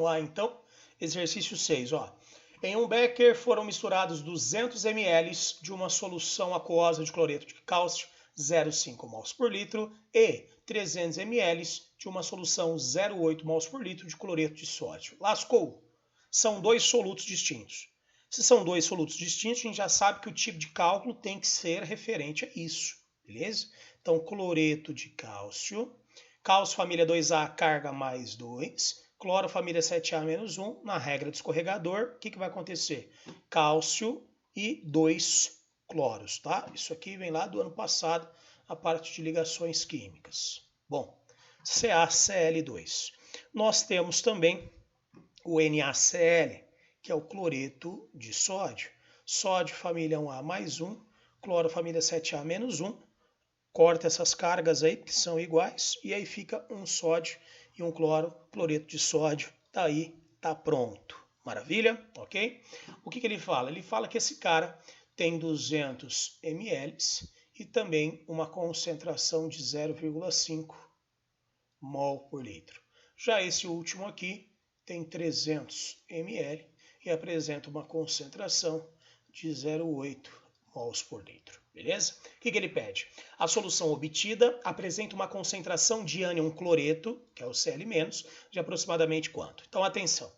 Vamos lá, então, exercício 6. Ó. Em um becker foram misturados 200 ml de uma solução aquosa de cloreto de cálcio 0,5 mols por litro e 300 ml de uma solução 0,8 mols por litro de cloreto de sódio. Lascou! São dois solutos distintos. Se são dois solutos distintos, a gente já sabe que o tipo de cálculo tem que ser referente a isso, beleza? Então, cloreto de cálcio, cálcio família 2A, carga mais 2, cloro família 7A menos 1, na regra do escorregador, o que vai acontecer? Cálcio e 2 cloros, tá? Isso aqui vem lá do ano passado, a parte de ligações químicas. Bom, CaCl2. Nós temos também o NaCl, que é o cloreto de sódio. Sódio família 1A mais 1, cloro família 7A menos 1. Corta essas cargas aí, que são iguais, e aí fica um sódio e um cloro, cloreto de sódio. Tá aí, tá pronto. Maravilha? Ok? O que ele fala? Ele fala que esse cara tem 200 ml e também uma concentração de 0,5 mol por litro. Já esse último aqui tem 300 ml e apresenta uma concentração de 0,8 mols por litro. Beleza? O que ele pede? A solução obtida apresenta uma concentração de ânion cloreto, que é o Cl-, de aproximadamente quanto? Então, atenção.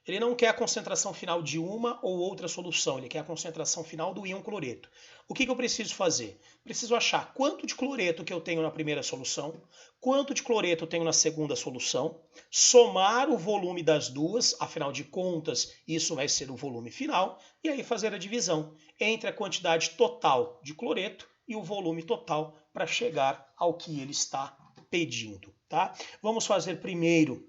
Ele não quer a concentração final de uma ou outra solução, ele quer a concentração final do íon cloreto. O que eu preciso fazer? Preciso achar quanto de cloreto que eu tenho na primeira solução, quanto de cloreto eu tenho na segunda solução, somar o volume das duas, afinal de contas, isso vai ser o volume final, e aí fazer a divisão entre a quantidade total de cloreto e o volume total para chegar ao que ele está pedindo. Tá? Vamos fazer primeiro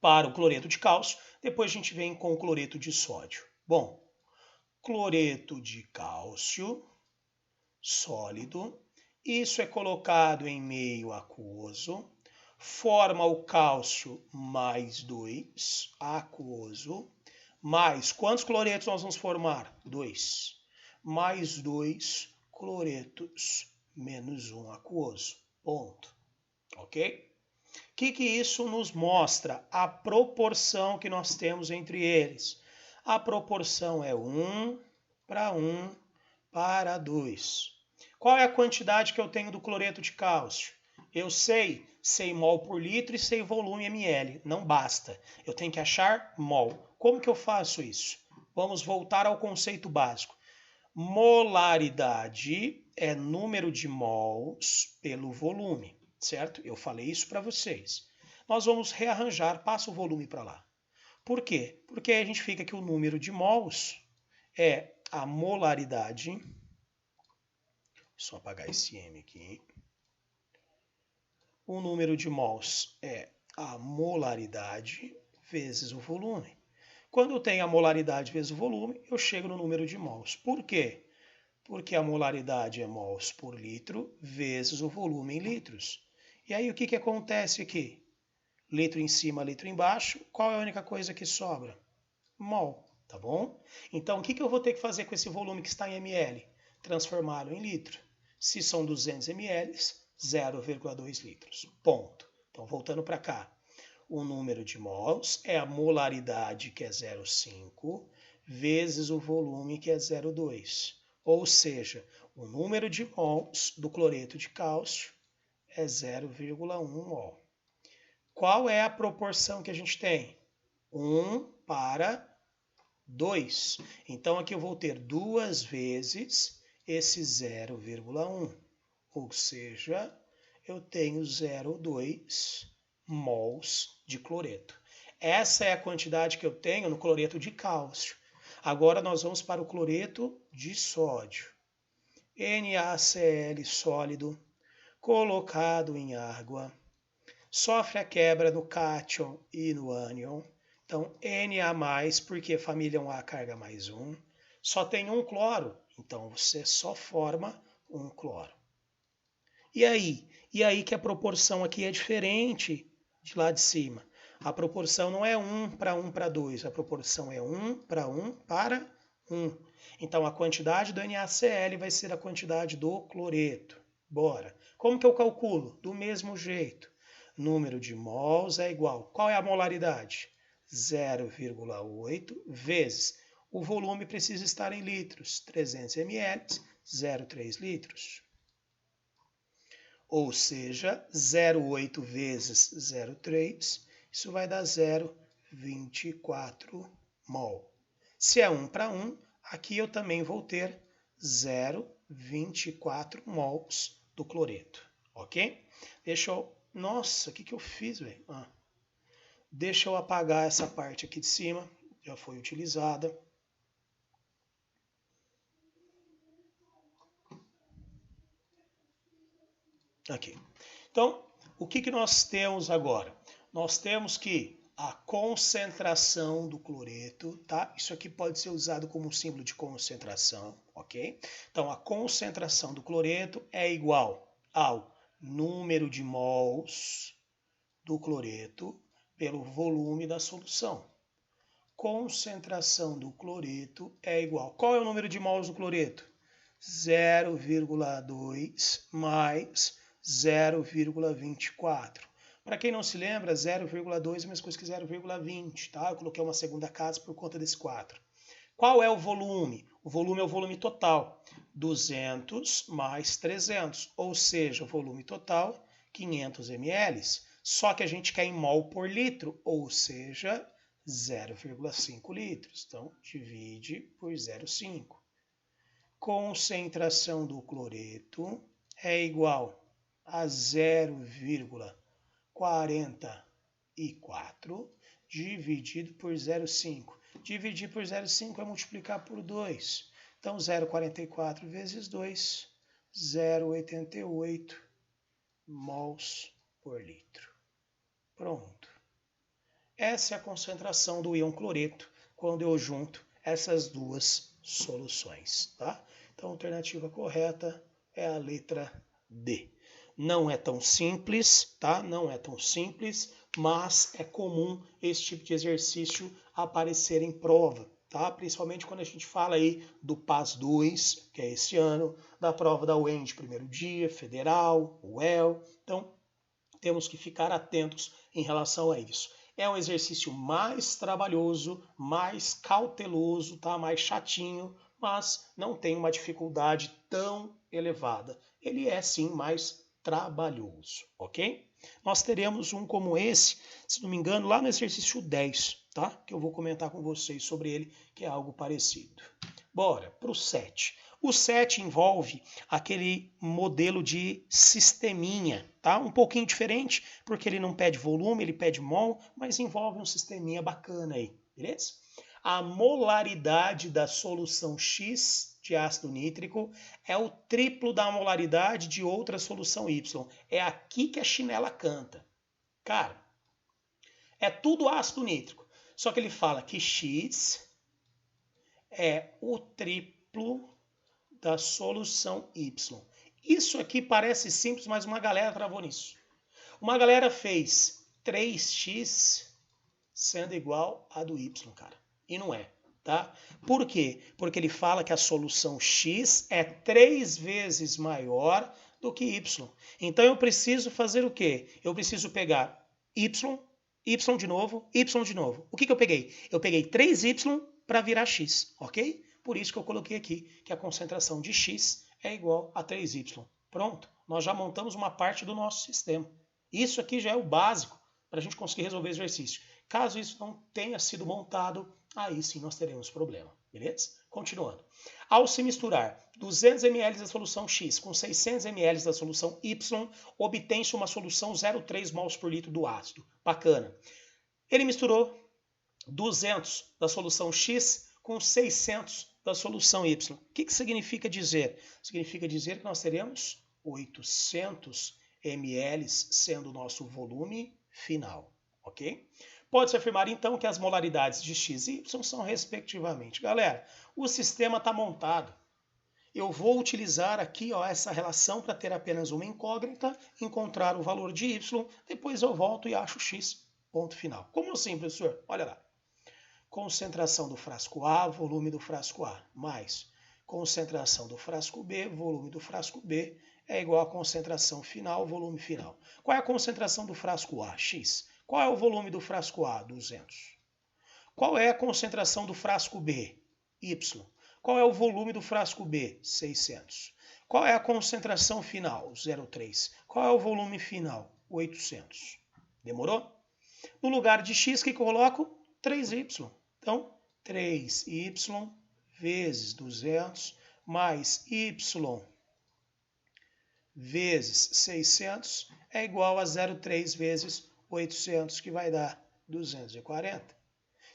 para o cloreto de cálcio, depois a gente vem com o cloreto de sódio. Bom, cloreto de cálcio sólido, isso é colocado em meio aquoso, forma o cálcio mais 2, aquoso, mais quantos cloretos nós vamos formar? 2. Mais 2 cloretos menos 1 aquoso. Ponto. Ok? O que isso nos mostra? A proporção que nós temos entre eles. A proporção é 1 para 1 para 2. Qual é a quantidade que eu tenho do cloreto de cálcio? Eu sei mol por litro e sei volume ml. Não basta. Eu tenho que achar mol. Como que eu faço isso? Vamos voltar ao conceito básico. Molaridade é número de mols pelo volume. Certo? Eu falei isso para vocês. Nós vamos rearranjar, passa o volume para lá. Por quê? Porque a gente fica que o número de mols é a molaridade. Só apagar esse M aqui. O número de mols é a molaridade vezes o volume. Quando eu tenho a molaridade vezes o volume, eu chego no número de mols. Por quê? Porque a molaridade é mols por litro vezes o volume em litros. E aí o que acontece aqui? Litro em cima, litro embaixo. Qual é a única coisa que sobra? Mol, tá bom? Então o que eu vou ter que fazer com esse volume que está em ml? Transformá-lo em litro. Se são 200 ml, 0,2 litros. Ponto. Então voltando para cá. O número de mols é a molaridade, que é 0,5, vezes o volume, que é 0,2. Ou seja, o número de mols do cloreto de cálcio é 0,1 mol. Qual é a proporção que a gente tem? 1 para 2. Então aqui eu vou ter duas vezes esse 0,1. Ou seja, eu tenho 0,2 mols de cloreto. Essa é a quantidade que eu tenho no cloreto de cálcio. Agora nós vamos para o cloreto de sódio. NaCl sólido, colocado em água, sofre a quebra no cátion e no ânion. Então, Na+, porque família 1A carga mais 1. Só tem um cloro, então você só forma um cloro. E aí? E aí que a proporção aqui é diferente de lá de cima. A proporção não é 1 para 1 para 2, a proporção é 1 para 1 para 1. Então, a quantidade do NaCl vai ser a quantidade do cloreto. Bora. Como que eu calculo? Do mesmo jeito. número de mols é igual. Qual é a molaridade? 0,8 vezes. O volume precisa estar em litros. 300 ml, 0,3 litros. Ou seja, 0,8 vezes 0,3, isso vai dar 0,24 mol. Se é 1 para 1, aqui eu também vou ter 0,24 mols do cloreto, ok? Deixa eu... Nossa, o que eu fiz, velho? Deixa eu apagar essa parte aqui de cima, já foi utilizada. Aqui. Então, o que nós temos agora? Nós temos que a concentração do cloreto, tá? Isso aqui pode ser usado como símbolo de concentração, ok? Então, a concentração do cloreto é igual ao número de mols do cloreto pelo volume da solução. Concentração do cloreto é igual. Qual é o número de mols do cloreto? 0,2 mais 0,24. Para quem não se lembra, 0,2 é a mesma coisa que 0,20, tá? Eu coloquei uma segunda casa por conta desse 4. Qual é o volume? O volume é o volume total. 200 mais 300, ou seja, o volume total, 500 ml. Só que a gente quer em mol por litro, ou seja, 0,5 litros. Então, divide por 0,5. Concentração do cloreto é igual a 0,44 dividido por 0,5. Dividir por 0,5 é multiplicar por 2. Então, 0,44 vezes 2, 0,88 mols por litro. Pronto. Essa é a concentração do íon cloreto quando eu junto essas duas soluções, tá? Então, a alternativa correta é a letra D. Não é tão simples, tá? Não é tão simples, mas é comum esse tipo de exercício aparecer em prova, tá? Principalmente quando a gente fala aí do PAS 2, que é esse ano, da prova da UEM de primeiro dia, federal, UEL. Então, temos que ficar atentos em relação a isso. É um exercício mais trabalhoso, mais cauteloso, tá? Mais chatinho, mas não tem uma dificuldade tão elevada. Ele é sim mais trabalhoso, ok? Nós teremos um como esse, se não me engano, lá no exercício 10, tá? Que eu vou comentar com vocês sobre ele, que é algo parecido. Bora para o 7. O 7 envolve aquele modelo de sisteminha, tá? Um pouquinho diferente, porque ele não pede volume, ele pede mol, mas envolve um sisteminha bacana aí, beleza? A molaridade da solução X de ácido nítrico é o triplo da molaridade de outra solução Y. É aqui que a chinela canta. Cara, é tudo ácido nítrico. Só que ele fala que X é o triplo da solução Y. Isso aqui parece simples, mas uma galera travou nisso. Uma galera fez 3x sendo igual a do Y, cara. E não é, tá? Por quê? Porque ele fala que a solução X é 3 vezes maior do que Y. Então eu preciso fazer o quê? Eu preciso pegar Y, Y de novo, Y de novo. O que eu peguei? Eu peguei 3Y para virar X, ok? Por isso que eu coloquei aqui que a concentração de X é igual a 3Y. Pronto, nós já montamos uma parte do nosso sistema. Isso aqui já é o básico para a gente conseguir resolver o exercício. Caso isso não tenha sido montado, aí sim nós teremos problema, beleza? Continuando. Ao se misturar 200 ml da solução X com 600 ml da solução Y, obtém-se uma solução 0,3 mols por litro do ácido. Bacana. Ele misturou 200 da solução X com 600 da solução Y. O que significa dizer? Significa dizer que nós teremos 800 ml sendo o nosso volume final, ok? Pode-se afirmar então que as molaridades de X e Y são respectivamente. Galera, o sistema está montado. Eu vou utilizar aqui essa relação para ter apenas uma incógnita, encontrar o valor de Y, depois eu volto e acho X, ponto final. Como assim, professor? Olha lá. Concentração do frasco A, volume do frasco A, mais concentração do frasco B, volume do frasco B, é igual à concentração final, volume final. Qual é a concentração do frasco A? X. Qual é o volume do frasco A? 200. Qual é a concentração do frasco B? Y. Qual é o volume do frasco B? 600. Qual é a concentração final? 0,3. Qual é o volume final? 800. Demorou? No lugar de x, o que eu coloco? 3y. Então, 3y vezes 200 mais y vezes 600 é igual a 0,3 vezes 800, que vai dar 240.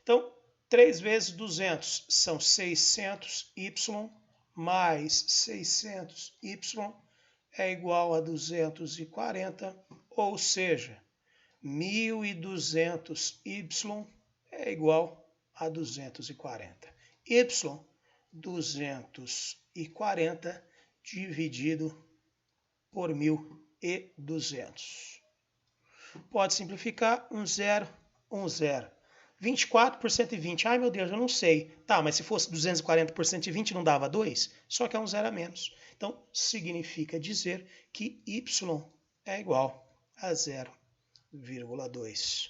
Então, 3 vezes 200 são 600y mais 600y é igual a 240, ou seja, 1.200y é igual a 240. Y, 240 dividido por 1.200. Pode simplificar, 1 0, 1 0. 24 por 120. Ai, meu Deus, eu não sei. Tá, mas se fosse 240 por 120 não dava 2? Só que é um zero a menos. Então, significa dizer que y é igual a 0,2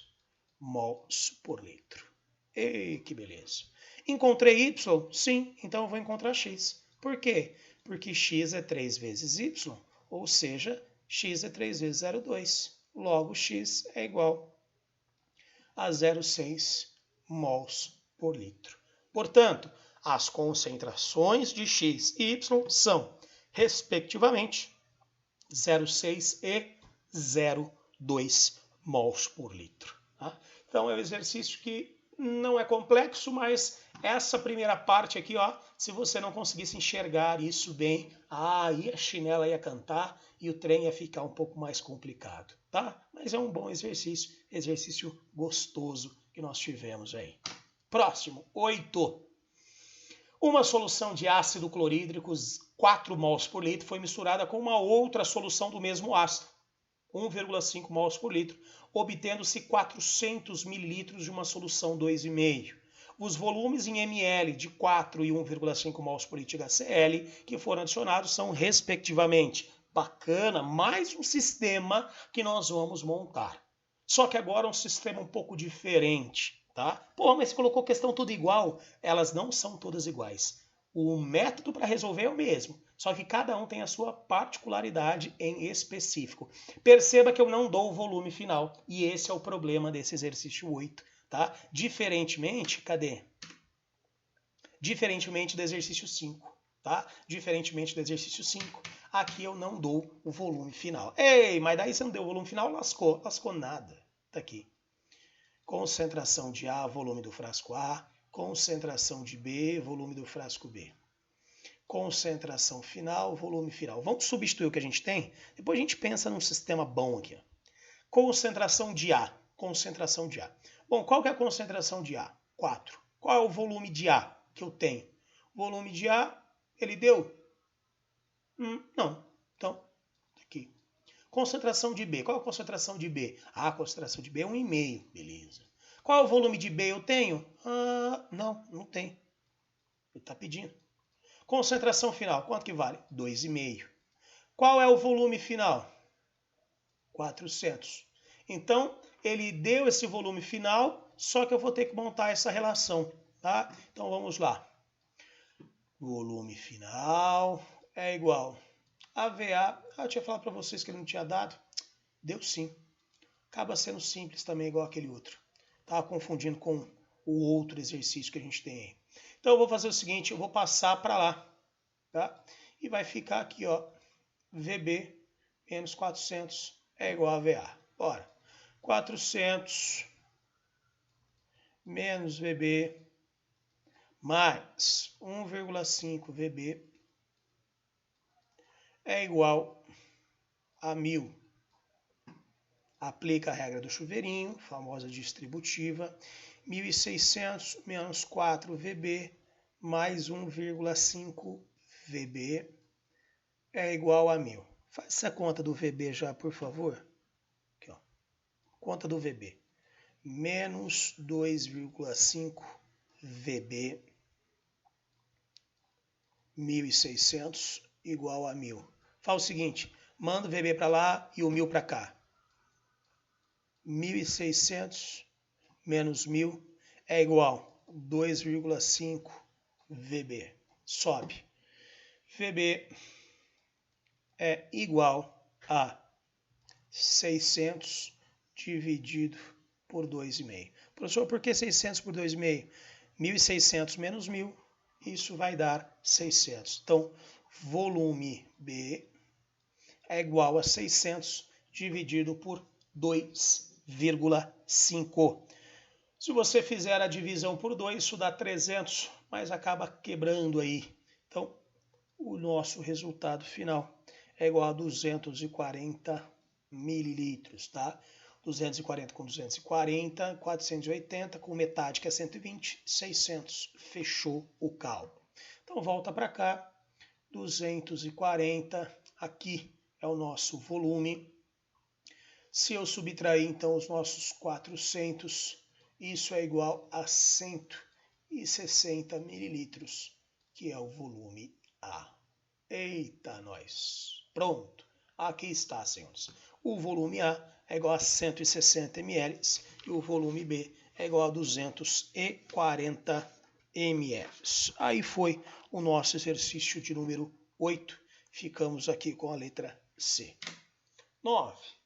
mols por litro. Ei, que beleza. Encontrei y? Sim, então eu vou encontrar x. Por quê? Porque x é 3 vezes y, ou seja, x é 3 vezes 0,2. Logo, x é igual a 0,6 mols por litro. Portanto, as concentrações de x e y são, respectivamente, 0,6 e 0,2 mols por litro. Tá? Então, é um exercício que não é complexo, mas essa primeira parte aqui, ó, se você não conseguisse enxergar isso bem, aí a chinela ia cantar e o trem ia ficar um pouco mais complicado, tá? Mas é um bom exercício, exercício gostoso que nós tivemos aí. Próximo, 8. Uma solução de ácido clorídrico, 4 mols por litro, foi misturada com uma outra solução do mesmo ácido, 1,5 mols por litro, obtendo-se 400 mililitros de uma solução 2,5. Os volumes em ml de 4 e 1,5 mols por litro de HCl que foram adicionados são, respectivamente, bacana, mais um sistema que nós vamos montar. Só que agora é um sistema um pouco diferente, tá? Pô, mas você colocou questão tudo igual? Elas não são todas iguais. O método para resolver é o mesmo, só que cada um tem a sua particularidade em específico. Perceba que eu não dou o volume final, e esse é o problema desse exercício 8, tá? Diferentemente, cadê? Diferentemente do exercício 5, tá? Diferentemente do exercício 5, aqui eu não dou o volume final. Ei, mas daí você não deu o volume final, lascou. Lascou nada. Tá aqui. Concentração de A, volume do frasco A. Concentração de B, volume do frasco B. Concentração final, volume final. Vamos substituir o que a gente tem? Depois a gente pensa num sistema bom aqui. Ó. Concentração de A. Concentração de A. Bom, qual que é a concentração de A? 4. Qual é o volume de A que eu tenho? O volume de A, ele deu? Não. Então, aqui. Concentração de B. Qual é a concentração de B? A concentração de B é 1,5. Beleza. Qual é o volume de B eu tenho? Não tem. Ele está pedindo. Concentração final, quanto que vale? 2,5. Qual é o volume final? 400. Então, ele deu esse volume final, só que eu vou ter que montar essa relação, tá? Então, vamos lá. Volume final é igual a VA. Eu tinha falado para vocês que ele não tinha dado. Deu sim. Acaba sendo simples também, igual aquele outro. Estava confundindo com o outro exercício que a gente tem aí. Então eu vou fazer o seguinte, eu vou passar para lá, tá? E vai ficar aqui, ó, VB menos 400 é igual a VA. Bora. 400 menos VB mais 1,5 VB é igual a 1.000. Aplica a regra do chuveirinho, famosa distributiva. 1.600 menos 4 VB mais 1,5 VB é igual a 1.000. Faz essa conta do VB já, por favor. Aqui, ó. Conta do VB. Menos 2,5 VB 1.600 igual a 1.000. Faz o seguinte, manda o VB para lá e o 1.000 para cá. 1.600 menos 1.000 é igual a 2,5 VB. Sobe. VB é igual a 600 dividido por 2,5. Professor, por que 600 por 2,5? 1.600 menos 1.000, isso vai dar 600. Então, volume B é igual a 600 dividido por 2,5. Se você fizer a divisão por 2, isso dá 300, mas acaba quebrando aí. Então, o nosso resultado final é igual a 240 mililitros, tá? 240 com 240, 480, com metade que é 120, 600. Fechou o cálculo. Então, volta para cá, 240, aqui é o nosso volume. Se eu subtrair, então, os nossos 400, isso é igual a 160 mililitros, que é o volume A. Eita, nós! Pronto! Aqui está, senhores. O volume A é igual a 160 ml e o volume B é igual a 240 ml. Aí foi o nosso exercício de número 8. Ficamos aqui com a letra C. 9.